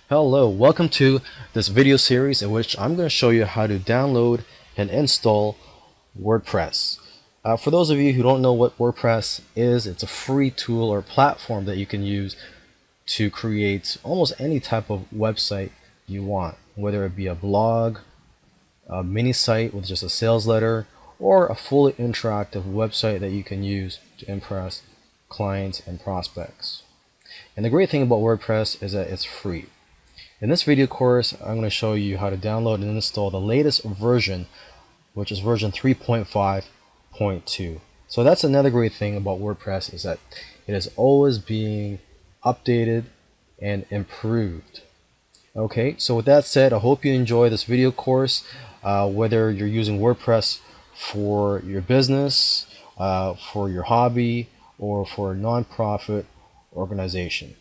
Hello, welcome to this video series in which I'm going to show you how to download and install WordPress. For those of you who don't know what WordPress is, it's a free tool or platform that you can use to create almost any type of website you want, whether it be a blog, a mini site with just a sales letter, or a fully interactive website that you can use to impress clients and prospects. And the great thing about WordPress is that it's free. In this video course, I'm going to show you how to download and install the latest version, which is version 3.5.2. So that's another great thing about WordPress, is that it is always being updated and improved. Okay, so with that said, I hope you enjoy this video course, whether you're using WordPress for your business, for your hobby, or for a nonprofit organization.